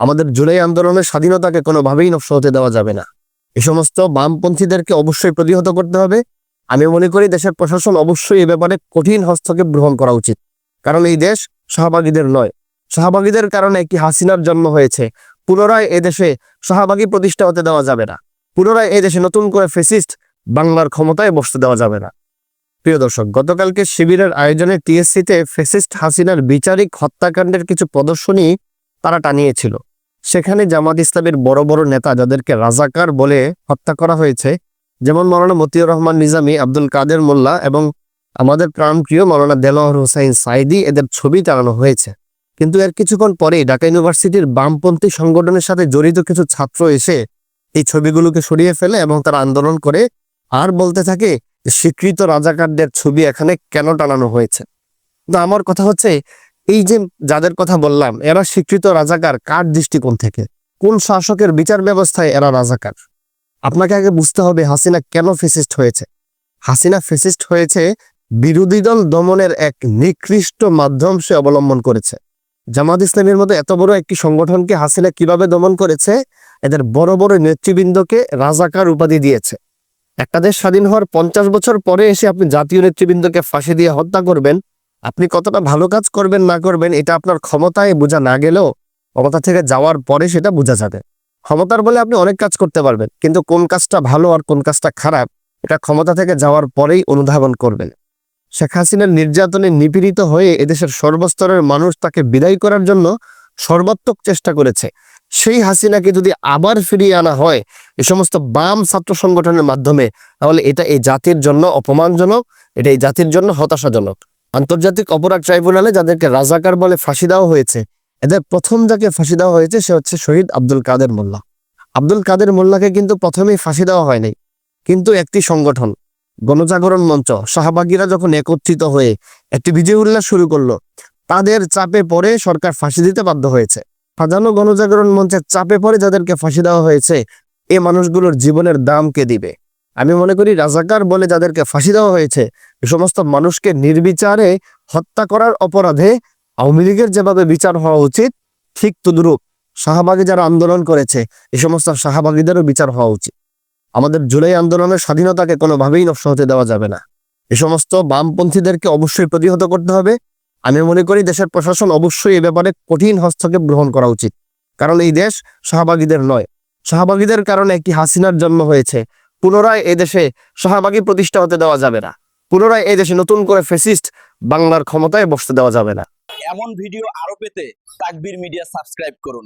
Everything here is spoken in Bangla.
আমাদের জুলাই আন্দোলনের স্বাধীনতাকে কোনোভাবেই নষ্ট হতে দেওয়া যাবে না। এই সমস্ত বামপন্থীদেরকে অবশ্যই প্রতিহত করতে হবে। আমি মনে করি দেশের প্রশাসন অবশ্যই এ ব্যাপারে কঠিন হস্তক্ষেপ গ্রহণ করা উচিত, কারণ এই দেশ শাহবাগীদের নয়। শাহবাগীদের কারণে একটি হাসিনার জন্ম হয়েছে। পুনরায় এদেশে শাহবাগী প্রতিষ্ঠা হতে দেওয়া যাবে না। পুনরায় এদেশে নতুন করে ফ্যাসিস্ট বাংলার ক্ষমতায় বসতে দেওয়া যাবে না। প্রিয় দর্শক, গতকালকে শিবিরের আয়োজনে টিএসসিতে ফ্যাসিস্ট হাসিনার বিচারিক হত্যাকাণ্ডের কিছু প্রদর্শনী তারা টানিয়েছিল। সেখানে জামাত ইসলামের বড় বড় নেতা যাদেরকে রাজাকার বলে হত্যা করা হয়েছে, যেমন মাওলানা মতিউর রহমান নিজামী, আব্দুল কাদের মোল্লা এবং আমাদের প্রাণপ্রিয় মাওলানা দেলোয়ার হোসাইন সাইদি, এদের ছবি টানানো হয়েছে। কিন্তু এর কিছুক্ষণ পরেই ঢাকা ইউনিভার্সিটির বামপন্থী সংগঠনের সাথে জড়িত কিছু ছাত্র এসে এই ছবিগুলোকে সরিয়ে ফেলে এবং তারা আন্দোলন করে আর বলতে থাকে স্বীকৃত রাজাকারদের ছবি এখানে কেন টানানো হয়েছে। তো আমার কথা হচ্ছে, এই যে যাদের কথা বললাম, এরা স্বীকৃত রাজাকার কার দৃষ্টিকোণ থেকে? কোন শাসকের বিচার ব্যবস্থায় এরা রাজাকার? আপনাকে আগে বুঝতে হবে হাসিনা কেন ফ্যাসিস্ট হয়েছে। হাসিনা ফ্যাসিস্ট হয়েছে বিরোধী দল দমনের এক নিকৃষ্ট মাধ্যম সে অবলম্বন করেছে। জামাত ইসলামের মতো এত বড় একটি সংগঠনকে হাসিনা কিভাবে দমন করেছে? এদের বড় বড় নেতৃবৃন্দকে রাজাকার উপাধি দিয়েছে। একটা দেশ স্বাধীন হওয়ার 50 বছর পরে এসে আপনি জাতীয় নেতৃবৃন্দকে ফাঁসি দিয়ে হত্যা করবেন। আপনি কতটা ভালো কাজ করবেন না করবেন এটা আপনার ক্ষমতায় বোঝা না গেলেও ক্ষমতা থেকে যাওয়ার পরে সেটা বোঝা যাবে। ক্ষমতার বলে আপনি অনেক কাজ করতে পারবেন, কিন্তু কোন কাজটা ভালো আর কোন কাজটা খারাপ এটা ক্ষমতা থেকে যাওয়ার পরেই অনুধাবন করবেন। শেখ হাসিনার নির্যাতনে নিপীড়িত হয়ে এদেশের সর্বস্তরের মানুষ তাকে বিদায় করার জন্য সর্বাত্মক চেষ্টা করেছে। সেই হাসিনাকে যদি আবার ফিরিয়ে আনা হয় এই সমস্ত বাম ছাত্র সংগঠনের মাধ্যমে, তাহলে এটা এই জাতির জন্য অপমানজনক, এটা এই জাতির জন্য হতাশাজনক। আন্তর্জাতিক অপরাধ ট্রাইব্যুনালে যাদেরকে রাজাকার বলে ফাঁসি দেওয়া হয়েছে, এদের প্রথম যাকে ফাঁসি দেওয়া হয়েছে সে হচ্ছে শহীদ আব্দুল কাদের মোল্লা। আব্দুল কাদের মোল্লাকে কিন্তু প্রথমেই ফাঁসি দেওয়া হয়নি, কিন্তু একটি সংগঠন গণজাগরণ মঞ্চ, শাহবাগীরা যখন একত্রিত হয়ে একটি বিজয় উল্লাস শুরু করলো, তাদের চাপে পড়ে সরকার ফাঁসি দিতে বাধ্য হয়েছে। সাজানো গণজাগরণ মঞ্চের চাপে পড়ে যাদেরকে ফাঁসি দেওয়া হয়েছে, এই মানুষগুলোর জীবনের দাম কে দিবে? আমি মনে করি রাজাকার বলে যাদেরকে ফাঁসি দেওয়া হয়েছে, এই সমস্ত মানুষকে নির্বিচারে হত্যা করার অপরাধে আওয়ামী লীগের যেভাবে বিচার হওয়া উচিত, ঠিক তদ্রুপ শাহবাগী যারা আন্দোলন করেছে এই সমস্ত শাহবাগীদেরও বিচার হওয়া উচিত। আমাদের জুলাই আন্দোলনের স্বাধীনতাকে কোনোভাবেই নষ্ট হতে দেওয়া যাবে না। এই সমস্ত বামপন্থীদেরকে অবশ্যই প্রতিহত করতে হবে। আমি মনে করি দেশের প্রশাসন অবশ্যই এ ব্যাপারে কঠিন হস্তক্ষেপ গ্রহণ করা উচিত, কারণ এই দেশ শাহবাগীদের নয়। শাহবাগীদের কারণে একটি হাসিনার জন্ম হয়েছে। পুনরায় এদেশে শাহবাগী প্রতিষ্ঠা হতে দেওয়া যাবে না। পুনরায় এদেশে নতুন করে ফ্যাসিস্ট বাংলার ক্ষমতায় বসতে দেওয়া যাবে না। এমন ভিডিও আরো পেতে তাকবীর মিডিয়া সাবস্ক্রাইব করুন।